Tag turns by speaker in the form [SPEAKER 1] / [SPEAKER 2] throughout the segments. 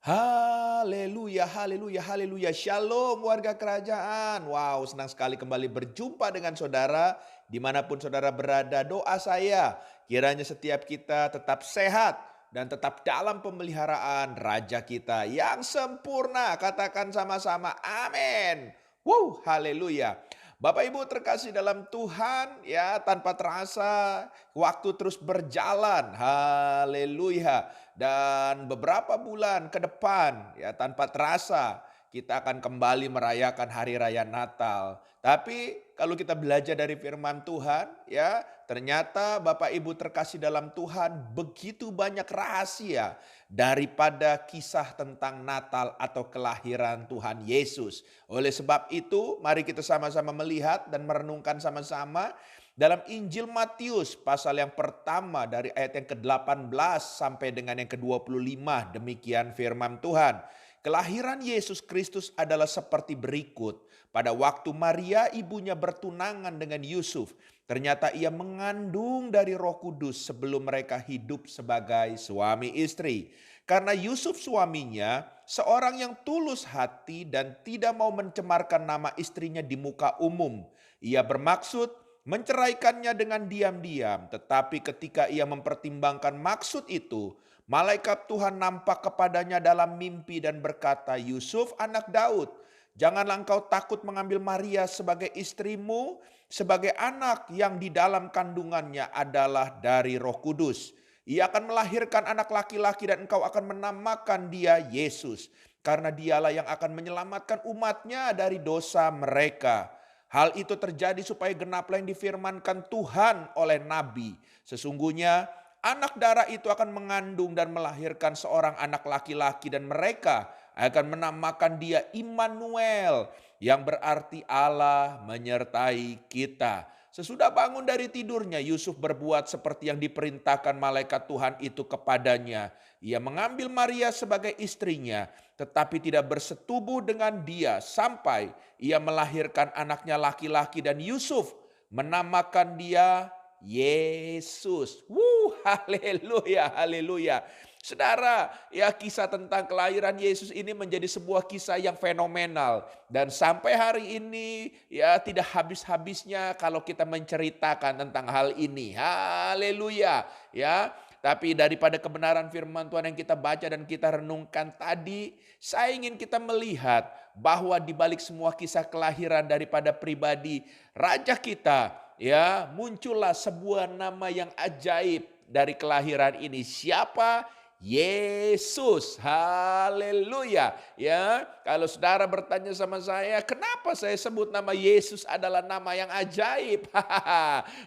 [SPEAKER 1] Haleluya, haleluya, haleluya. Shalom warga kerajaan. Wow, senang sekali kembali berjumpa dengan saudara. Dimanapun saudara berada, doa saya kiranya setiap kita tetap sehat dan tetap dalam pemeliharaan Raja kita yang sempurna. Katakan sama-sama, amin. Wow, haleluya. Bapak Ibu terkasih dalam Tuhan, ya tanpa terasa waktu terus berjalan. Haleluya. Dan beberapa bulan ke depan ya tanpa terasa kita akan kembali merayakan hari raya Natal. Tapi kalau kita belajar dari firman Tuhan ya, ternyata Bapak Ibu terkasih dalam Tuhan begitu banyak rahasia daripada kisah tentang Natal atau kelahiran Tuhan Yesus. Oleh sebab itu, mari kita sama-sama melihat dan merenungkan sama-sama dalam Injil Matius pasal yang pertama dari ayat yang ke-18 sampai dengan yang ke-25, demikian firman Tuhan. Kelahiran Yesus Kristus adalah seperti berikut. Pada waktu Maria ibunya bertunangan dengan Yusuf, ternyata ia mengandung dari Roh Kudus sebelum mereka hidup sebagai suami istri. Karena Yusuf suaminya seorang yang tulus hati dan tidak mau mencemarkan nama istrinya di muka umum. Ia bermaksud menceraikannya dengan diam-diam, tetapi ketika ia mempertimbangkan maksud itu, malaikat Tuhan nampak kepadanya dalam mimpi dan berkata, "Yusuf anak Daud, janganlah engkau takut mengambil Maria sebagai istrimu, sebagai anak yang di dalam kandungannya adalah dari Roh Kudus. Ia akan melahirkan anak laki-laki dan engkau akan menamakan dia Yesus, karena dialah yang akan menyelamatkan umatnya dari dosa mereka." Hal itu terjadi supaya genaplah yang difirmankan Tuhan oleh Nabi. Sesungguhnya anak darah itu akan mengandung dan melahirkan seorang anak laki-laki dan mereka akan menamakan dia Immanuel, yang berarti Allah menyertai kita. Sesudah bangun dari tidurnya, Yusuf berbuat seperti yang diperintahkan malaikat Tuhan itu kepadanya. Ia mengambil Maria sebagai istrinya, tetapi tidak bersetubuh dengan dia sampai ia melahirkan anaknya laki-laki dan Yusuf menamakan dia Yesus. Haleluya, haleluya. Saudara, ya kisah tentang kelahiran Yesus ini menjadi sebuah kisah yang fenomenal. Dan sampai hari ini ya tidak habis-habisnya kalau kita menceritakan tentang hal ini. Haleluya. Ya, tapi daripada kebenaran firman Tuhan yang kita baca dan kita renungkan tadi, saya ingin kita melihat bahwa di balik semua kisah kelahiran daripada pribadi raja kita, ya, muncullah sebuah nama yang ajaib dari kelahiran ini. Siapa? Yesus. Haleluya. Ya, kalau saudara bertanya sama saya, kenapa saya sebut nama Yesus adalah nama yang ajaib?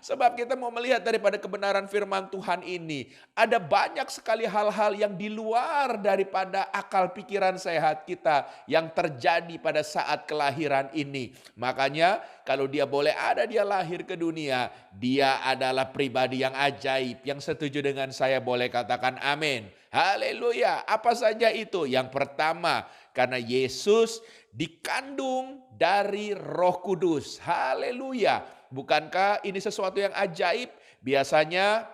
[SPEAKER 1] Sebab kita mau melihat daripada kebenaran firman Tuhan ini, ada banyak sekali hal-hal yang di luar daripada akal pikiran sehat kita yang terjadi pada saat kelahiran ini. Makanya kalau dia boleh ada, dia lahir ke dunia, dia adalah pribadi yang ajaib. Yang setuju dengan saya boleh katakan amin. Haleluya. Apa saja itu? Yang pertama, karena Yesus dikandung dari Roh Kudus. Haleluya. Bukankah ini sesuatu yang ajaib? Biasanya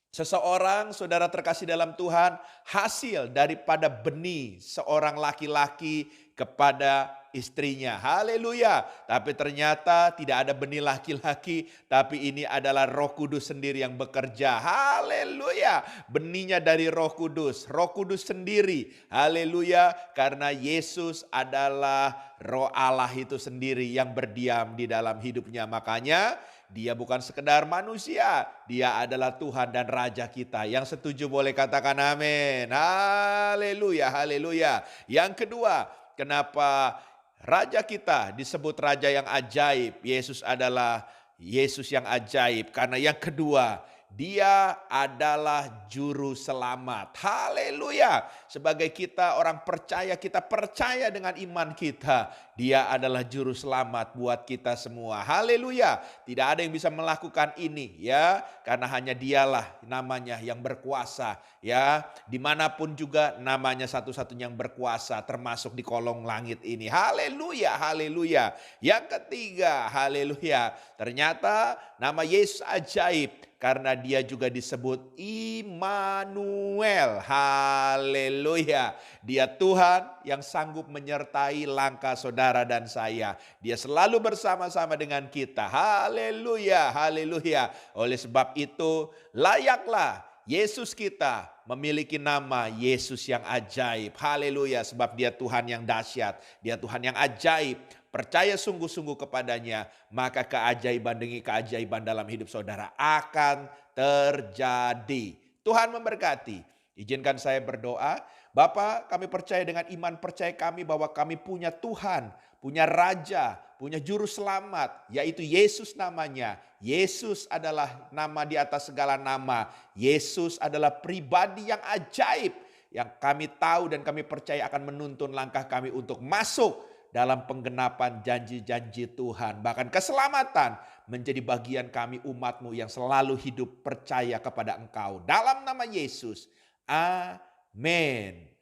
[SPEAKER 1] seseorang, saudara terkasih dalam Tuhan, hasil daripada benih seorang laki-laki kepada istrinya. Haleluya. Tapi ternyata tidak ada benih laki-laki, tapi ini adalah Roh Kudus sendiri yang bekerja. Haleluya. Benihnya dari Roh Kudus. Roh Kudus sendiri. Haleluya. Karena Yesus adalah Roh Allah itu sendiri yang berdiam di dalam hidupnya. Makanya dia bukan sekedar manusia, dia adalah Tuhan dan Raja kita. Yang setuju boleh katakan amin. Haleluya, haleluya. Yang kedua, kenapa Raja kita disebut Raja yang ajaib? Yesus adalah Yesus yang ajaib. Karena yang kedua, dia adalah juru selamat. Haleluya. Sebagai kita orang percaya, kita percaya dengan iman kita. Dia adalah juru selamat buat kita semua. Haleluya. Tidak ada yang bisa melakukan ini ya, karena hanya Dialah namanya yang berkuasa ya. Dimanapun juga namanya satu-satunya yang berkuasa, termasuk di kolong langit ini. Haleluya, haleluya. Yang ketiga, haleluya. Ternyata nama Yesus ajaib karena dia juga disebut Immanuel. Haleluya. Dia Tuhan yang sanggup menyertai langkah saudara dan saya. Dia selalu bersama-sama dengan kita. Haleluya, haleluya. Oleh sebab itu, layaklah Yesus kita memiliki nama Yesus yang ajaib. Haleluya, sebab dia Tuhan yang dahsyat. Dia Tuhan yang ajaib. Percaya sungguh-sungguh kepadanya, maka keajaiban demi keajaiban dalam hidup saudara akan terjadi. Tuhan memberkati. Izinkan saya berdoa. Bapa, kami percaya dengan iman percaya kami bahwa kami punya Tuhan, punya Raja, punya Juru Selamat, yaitu Yesus namanya. Yesus adalah nama di atas segala nama. Yesus adalah pribadi yang ajaib, yang kami tahu dan kami percaya akan menuntun langkah kami untuk masuk dalam penggenapan janji-janji Tuhan. Bahkan keselamatan menjadi bagian kami umat-Mu yang selalu hidup percaya kepada Engkau. Dalam nama Yesus, amin.